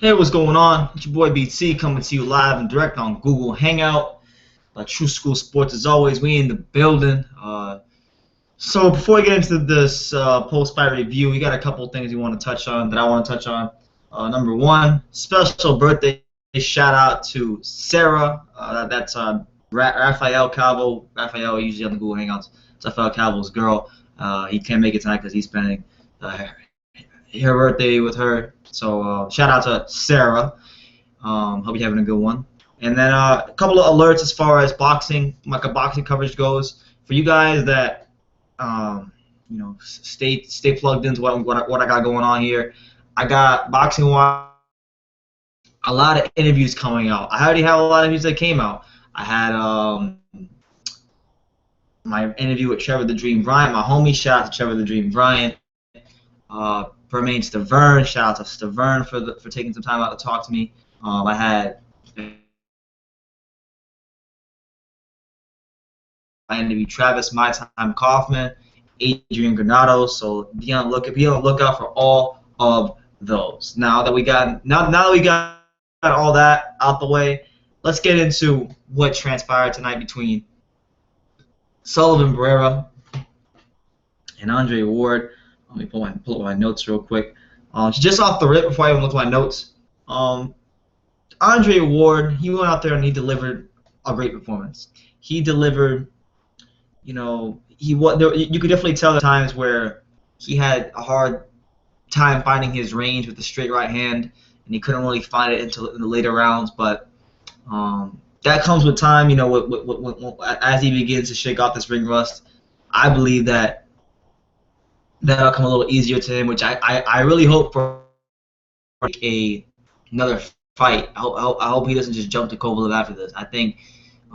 Hey, what's going on? It's your boy BT coming to you live and direct on Google Hangout. True School Sports, as always, we in the building. So before we get into this post-fight review, we got a couple things we want to touch on that I want to touch on. Number one, special birthday shout out to Sarah. That's Rafael Calvo. Rafael usually on the Google Hangouts. It's Rafael Calvo's girl. He can't make it tonight because he's spending her birthday with her. So shout out to Sarah. Hope you're having a good one. And then a couple of alerts as far as boxing, like a boxing coverage goes. For you guys that stay plugged into what I got going on here. I got boxing wise a lot of interviews coming out. I already have a lot of interviews that came out. I had my interview with Trevor the Dream Bryant, my homie. Shout out to Trevor the Dream Bryant. Permain Stavern, shout out to Stavern for taking some time out to talk to me. I had I interviewed Travis My Time Kaufman, Adrian Granados. So be on the lookout for all of those. Now that we got all that out the way, let's get into what transpired tonight between Sullivan Barrera and Andre Ward. Let me pull up my notes real quick. Just off the rip, before I even look at my notes, Andre Ward, he went out there and he delivered a great performance. He delivered, you could definitely tell the times where he had a hard time finding his range with the straight right hand, and he couldn't really find it until in the later rounds. But that comes with time, as he begins to shake off this ring rust. I believe that'll come a little easier to him, which I really hope for another fight. I hope he doesn't just jump to Kovalev after this. I think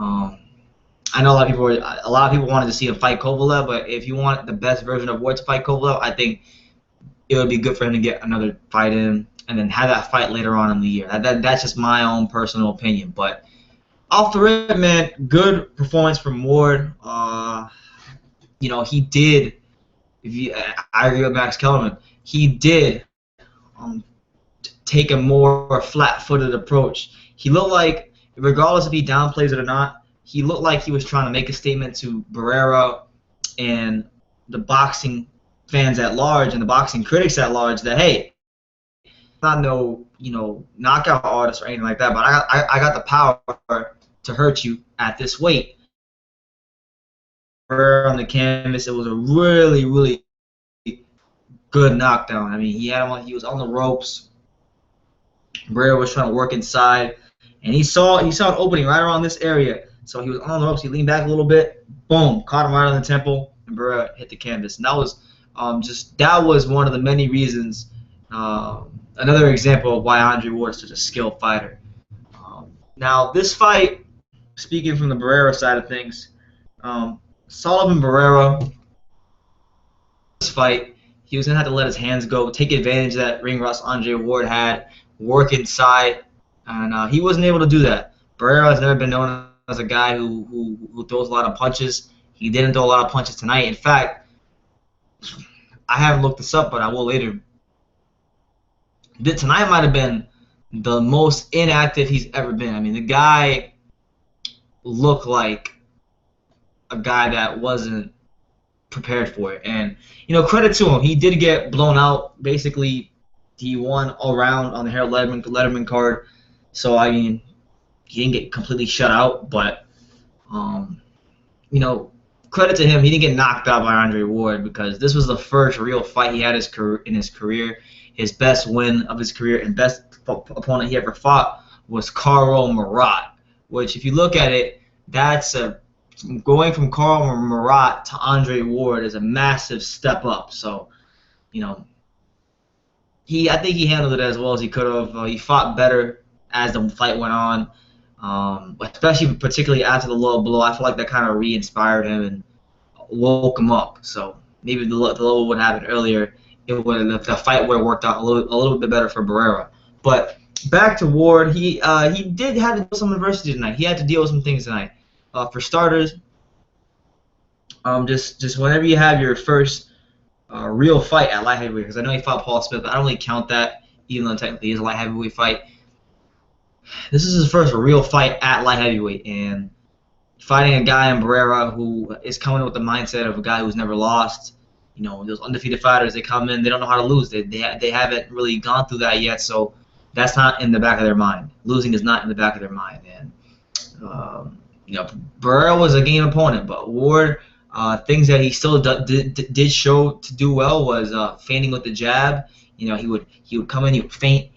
I know a lot of people wanted to see him fight Kovalev, but if you want the best version of Ward to fight Kovalev, I think it would be good for him to get another fight in and then have that fight later on in the year. That's just my own personal opinion. But off the rip, man, good performance from Ward. He did. I agree with Max Kellerman. He did take a more flat-footed approach. He looked like, regardless if he downplays it or not, he looked like he was trying to make a statement to Barrera and the boxing fans at large and the boxing critics at large that, hey, I'm not no knockout artist or anything like that, but I got the power to hurt you at this weight. On the canvas, it was a really, really good knockdown. I mean, he was on the ropes. Barrera was trying to work inside, and he saw an opening right around this area. So he was on the ropes. He leaned back a little bit. Boom, caught him right on the temple, and Barrera hit the canvas. And that was one of the many reasons. Another example of why Andre Ward is such a skilled fighter. Now, this fight, speaking from the Barrera side of things. Sullivan Barrera, this fight, he was going to have to let his hands go, take advantage of that ring rust Andre Ward had, work inside, and he wasn't able to do that. Barrera has never been known as a guy who throws a lot of punches. He didn't throw a lot of punches tonight. In fact, I haven't looked this up, but I will later. Tonight might have been the most inactive he's ever been. I mean, the guy looked like a guy that wasn't prepared for it. And, credit to him. He did get blown out. Basically, he won all round on the Harold Letterman card. So, I mean, he didn't get completely shut out. But, credit to him. He didn't get knocked out by Andre Ward because this was the first real fight he had in his career. His best win of his career and best opponent he ever fought was Carl Marat, which, if you look at it, that's going from Carl Marat to Andre Ward is a massive step up. So, I think he handled it as well as he could have. He fought better as the fight went on, particularly after the low blow. I feel like that kind of re-inspired him and woke him up. So maybe the low would have happened earlier. The fight would have worked out a little bit better for Barrera. But back to Ward, he did have to deal with some adversity tonight. He had to deal with some things tonight. For starters, just whenever you have your first real fight at light heavyweight, because I know he fought Paul Smith, but I don't really count that. even though technically it's a light heavyweight fight. This is his first real fight at light heavyweight, and fighting a guy in Barrera who is coming with the mindset of a guy who's never lost. You know, those undefeated fighters, they come in, they don't know how to lose. They haven't really gone through that yet, so that's not in the back of their mind. Losing is not in the back of their mind. And you know, Barrera was a game opponent, but Ward, things that he still did show to do well was feinting with the jab. You know, he would come in, he would feint.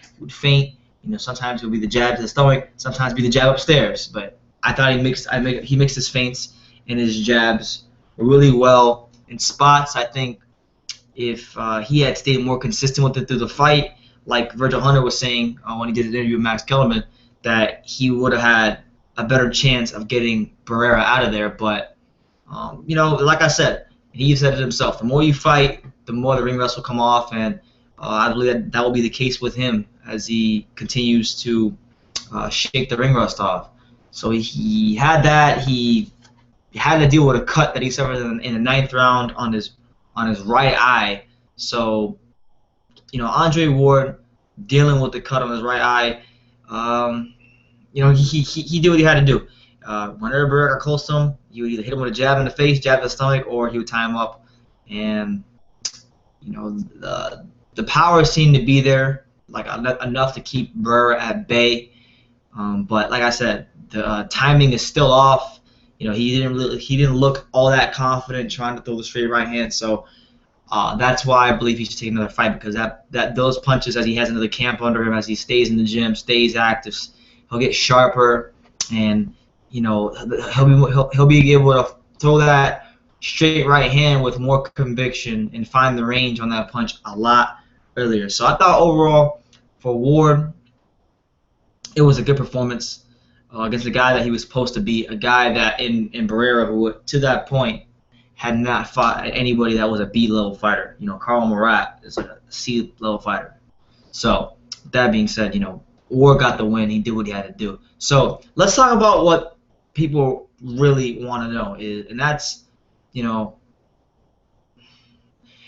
You know, sometimes it would be the jab to the stomach, sometimes be the jab upstairs. But I thought he mixed his feints and his jabs really well in spots. I think if he had stayed more consistent with it through the fight, like Virgil Hunter was saying when he did the interview with Max Kellerman, that he would have had a better chance of getting Barrera out of there. But you know, like I said, he said it himself. The more you fight, the more the ring rust will come off, and I believe that will be the case with him as he continues to shake the ring rust off. So he had that. He had to deal with a cut that he suffered in the 9th round on his right eye. So, you know, Andre Ward dealing with the cut on his right eye. You know, he did what he had to do. Whenever Barrera got close to him, he would either hit him with a jab in the face, jab to the stomach, or he would tie him up. And you know, the power seemed to be there, like enough to keep Barrera at bay. But like I said, the timing is still off. You know, he didn't look all that confident trying to throw the straight right hand. So that's why I believe he should take another fight, because those punches, as he has another camp under him, as he stays in the gym, stays active, he'll get sharper, and you know, he'll be able to throw that straight right hand with more conviction and find the range on that punch a lot earlier. So I thought overall for Ward, it was a good performance against a guy that he was supposed to be, a guy that in Barrera, who to that point had not fought anybody that was a B-level fighter. You know, Carl Murat is a C-level fighter. So that being said, you know, Ward got the win. He did what he had to do. So let's talk about what people really want to know, and that's, you know,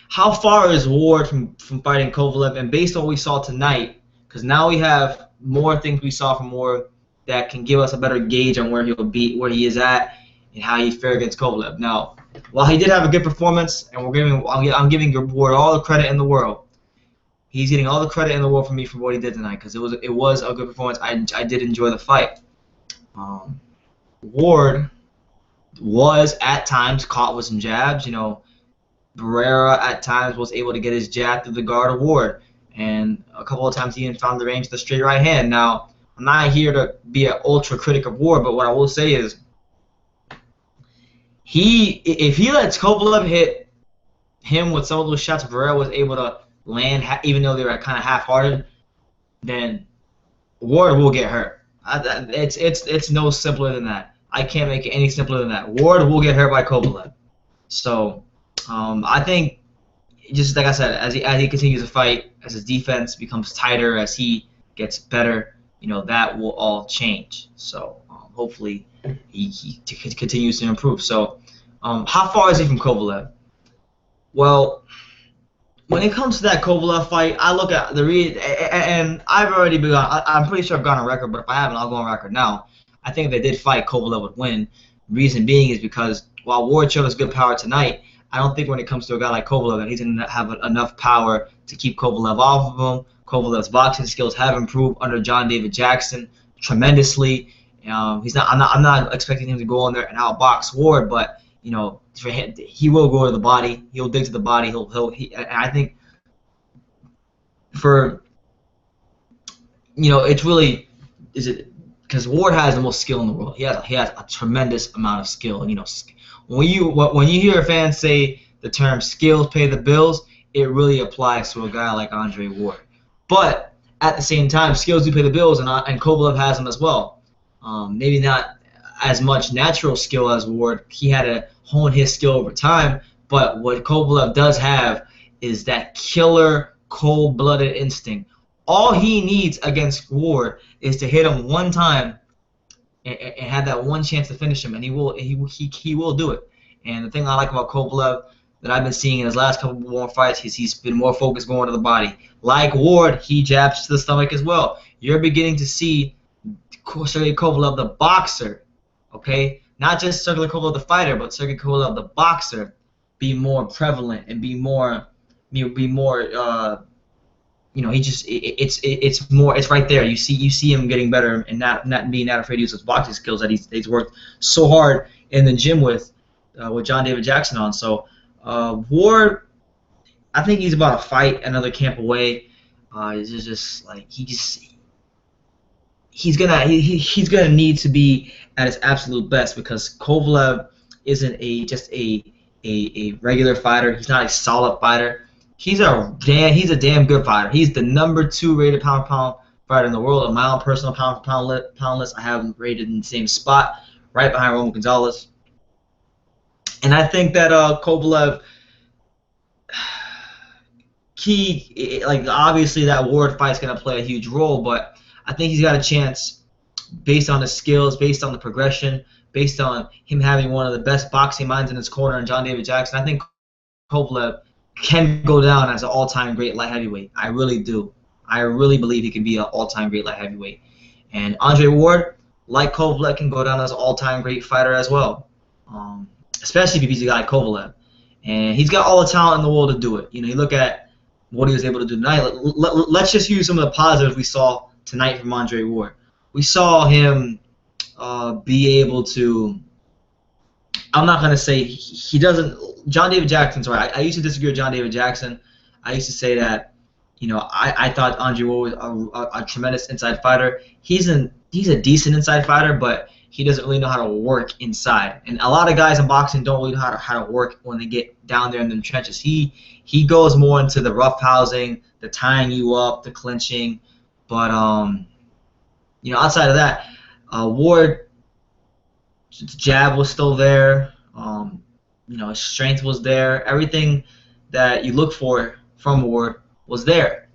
how far is Ward from fighting Kovalev? And based on what we saw tonight, because now we have more things we saw from Ward that can give us a better gauge on where he'll be, where he is at, and how he fared against Kovalev. Now, while he did have a good performance, and I'm giving Ward all the credit in the world, he's getting all the credit in the world from me for what he did tonight, because it was a good performance. I did enjoy the fight. Ward was at times caught with some jabs. You know, Barrera at times was able to get his jab through the guard of Ward, and a couple of times he even found the range of the straight right hand. Now, I'm not here to be an ultra critic of Ward, but what I will say is, if he lets Kovalev hit him with some of those shots Barrera was able to land, even though they were kind of half-hearted, then Ward will get hurt. It's no simpler than that. I can't make it any simpler than that. Ward will get hurt by Kovalev. So I think, just like I said, as he continues to fight, as his defense becomes tighter, as he gets better, you know, that will all change. So hopefully he continues to improve. So how far is he from Kovalev? Well, when it comes to that Kovalev fight, I look at and I've already begun. I'm pretty sure I've gone on record, but if I haven't, I'll go on record now. I think if they did fight, Kovalev would win. Reason being is because while Ward showed us good power tonight, I don't think when it comes to a guy like Kovalev that he's going to have enough power to keep Kovalev off of him. Kovalev's boxing skills have improved under John David Jackson tremendously. I'm not expecting him to go in there and outbox Ward, but you know, for him, he will go to the body. He'll dig to the body. And I think for, you know, it's really, because Ward has the most skill in the world. He has a tremendous amount of skill. And you know, when you hear fans say the term "skills pay the bills," it really applies to a guy like Andre Ward. But at the same time, skills do pay the bills, and Kovalev has them as well. Maybe not as much natural skill as Ward. He had to hone his skill over time. But what Kovalev does have is that killer, cold-blooded instinct. All he needs against Ward is to hit him one time and have that one chance to finish him, and he will do it. And the thing I like about Kovalev, that I've been seeing in his last couple more fights. He's been more focused going to the body. Like Ward, he jabs to the stomach as well. You're beginning to see Sergey Kovalev, the boxer, okay? Not just Sergey Kovalev, the fighter, but Sergey Kovalev, the boxer, be more prevalent and be more, he just it's more, it's right there. You see him getting better and not being afraid to use those boxing skills that he's worked so hard in the gym with John David Jackson on. So Ward, I think he's about to fight another camp away. It's just like he's gonna need to be at his absolute best, because Kovalev isn't just a regular fighter. He's not a solid fighter. He's a damn good fighter. He's the #2 rated pound for pound fighter in the world. On my own personal pound for pound list, I have him rated in the same spot, right behind Roman Gonzalez. And I think that Kovalev, obviously that Ward fight's gonna play a huge role, but I think he's got a chance based on his skills, based on the progression, based on him having one of the best boxing minds in his corner in John David Jackson. I think Kovalev can go down as an all-time great light heavyweight. I really do. I really believe he can be an all-time great light heavyweight. And Andre Ward, like Kovalev, can go down as an all-time great fighter as well, especially if he beats a guy like Kovalev. And he's got all the talent in the world to do it. You look at what he was able to do tonight. Let's just use some of the positives we saw tonight from Andre Ward. We saw him be able to, I'm not going to say he doesn't, John David Jackson's right. I used to disagree with John David Jackson. I used to say that, I thought Andre Ward was a tremendous inside fighter. He's a decent inside fighter, but he doesn't really know how to work inside. And a lot of guys in boxing don't really know how to work when they get down there in the trenches. He goes more into the rough housing, the tying you up, the clinching. But outside of that, Ward, his jab was still there. His strength was there. Everything that you look for from Ward was there.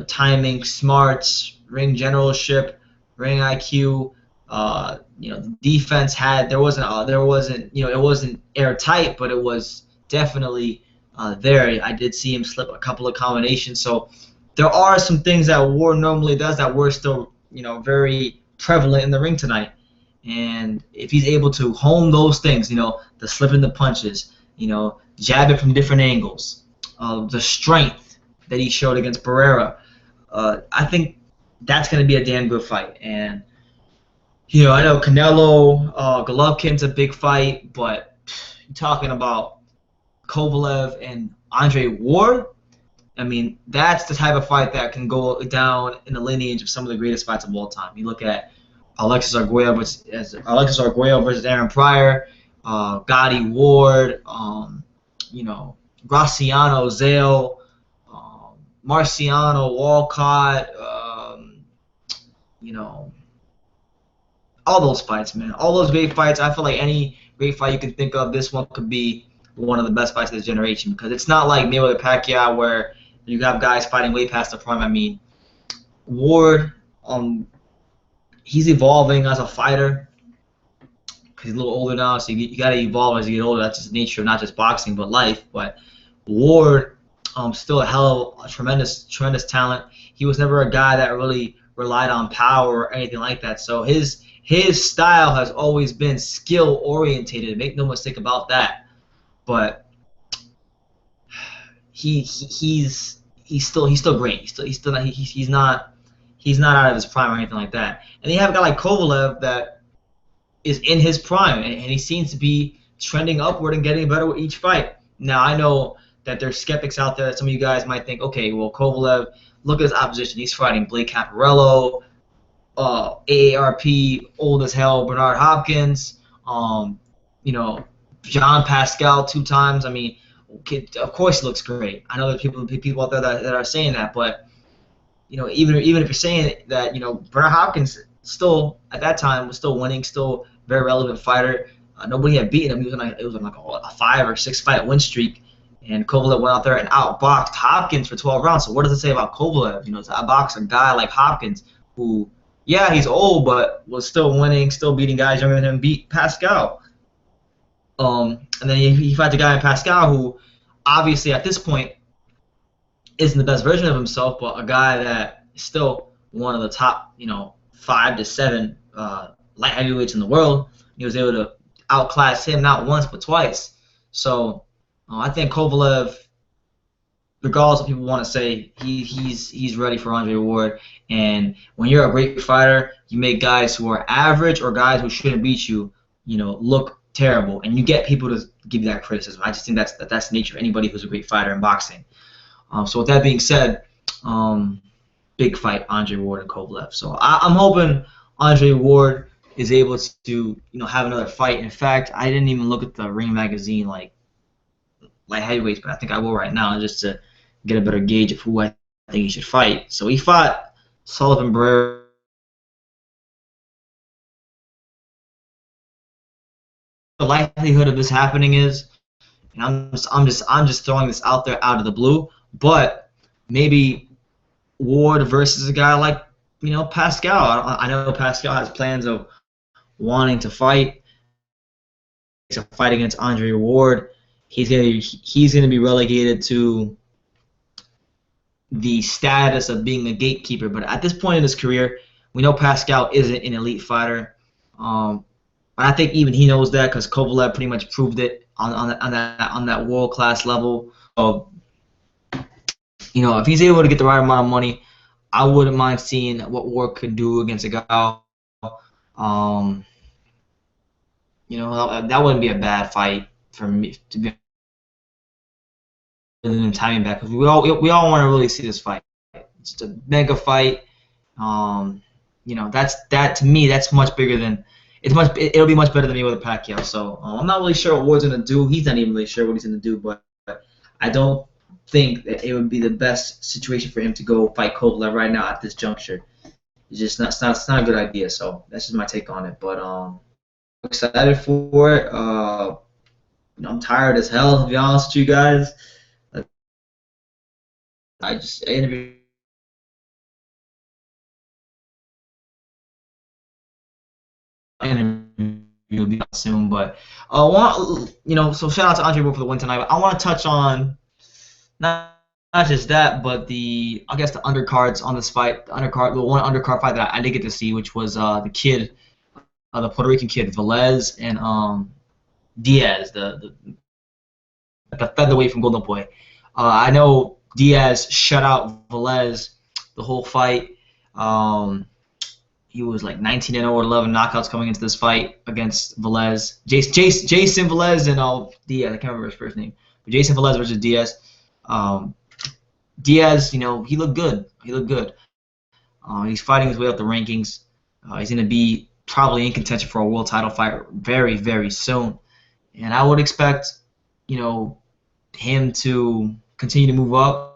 Timing, smarts, ring generalship, ring IQ. Defense it wasn't airtight, but it was definitely there. I did see him slip a couple of combinations. So there are some things that Ward normally does that were still, very prevalent in the ring tonight. And if he's able to hone those things, the slipping the punches, jabbing from different angles, the strength that he showed against Barrera, I think that's going to be a damn good fight. And, I know Canelo, Golovkin's a big fight, but you're talking about Kovalev and Andre Ward, I mean, that's the type of fight that can go down in the lineage of some of the greatest fights of all time. You look at Alexis Arguello versus Aaron Pryor, Gotti Ward, Graciano Zale, Marciano Walcott, all those fights, man. All those great fights. I feel like any great fight you can think of, this one could be one of the best fights of this generation, because it's not like Mayweather Pacquiao where you have guys fighting way past the prime. I mean, Ward, he's evolving as a fighter because he's a little older now, so you got to evolve as you get older. That's just the nature of not just boxing but life. But Ward, still a tremendous talent. He was never a guy that really relied on power or anything like that. So his style has always been skill orientated. Make no mistake about that. But he's still great. He's not out of his prime or anything like that. And you have a guy like Kovalev that is in his prime, and he seems to be trending upward and getting better with each fight. Now, I know that there's skeptics out there that some of you guys might think, okay, well, Kovalev, look at his opposition. He's fighting Blake Caparello, AARP, old as hell, Bernard Hopkins, John Pascal 2 times. I mean, of course he looks great. I know there's people out there that are saying that, but even if you're saying that, Bernard Hopkins still at that time was still winning, still very relevant fighter. Nobody had beaten him. He was on like a 5 or 6 fight win streak, and Kovalev went out there and outboxed Hopkins for 12 rounds. So what does it say about Kovalev? To outbox a guy like Hopkins, who, yeah, he's old, but was still winning, still beating guys younger than him, beat Pascal. And then he fought the guy in Pascal who, obviously at this point, isn't the best version of himself, but a guy that is still one of the top, 5 to 7 light heavyweights in the world. He was able to outclass him not once but twice. So I think Kovalev, regardless of what people want to say, he's ready for Andre Ward. And when you're a great fighter, you make guys who are average or guys who shouldn't beat you, look terrible, and you get people to give you that criticism. I just think that's the nature of anybody who's a great fighter in boxing. So with that being said, big fight, Andre Ward and Kovalev. So I'm hoping Andre Ward is able to have another fight. In fact, I didn't even look at the Ring magazine like light heavyweights, but I think I will right now just to get a better gauge of who I think he should fight. So he fought Sullivan Barrera. The likelihood of this happening is, and I'm just throwing this out there out of the blue, but maybe Ward versus a guy like Pascal. I know Pascal has plans of wanting to fight. To fight against Andre Ward, he's gonna be relegated to the status of being a gatekeeper. But at this point in his career, we know Pascal isn't an elite fighter. I think even he knows that because Kovalev pretty much proved it on that world class level. So, if he's able to get the right amount of money, I wouldn't mind seeing what Ward could do against a guy. That wouldn't be a bad fight for me to be in timing back, because we all want to really see this fight. It's a mega fight. That to me, that's much bigger than it'll be much better than me with a Pacquiao. So I'm not really sure what Ward's gonna do. He's not even really sure what he's gonna do, but I don't think that it would be the best situation for him to go fight Kovalev right now at this juncture. It's not a good idea. So that's just my take on it. But I'm excited for it. I'm tired as hell, to be honest with you guys. I interviewed will be out soon, but so shout out to Andre Ward for the win tonight. But I want to touch on not just that, but the undercards on this fight, the one undercard fight that I did get to see, which was the kid, the Puerto Rican kid, Velez and Diaz, the featherweight from Golden Boy. I know Diaz shut out Velez the whole fight. He was like 19-0 or 11 knockouts coming into this fight against Velez. Jason Velez and Diaz. I can't remember his first name. But Jason Velez versus Diaz. Diaz, he looked good. He's fighting his way up the rankings. He's going to be probably in contention for a world title fight very, very soon. And I would expect, him to continue to move up.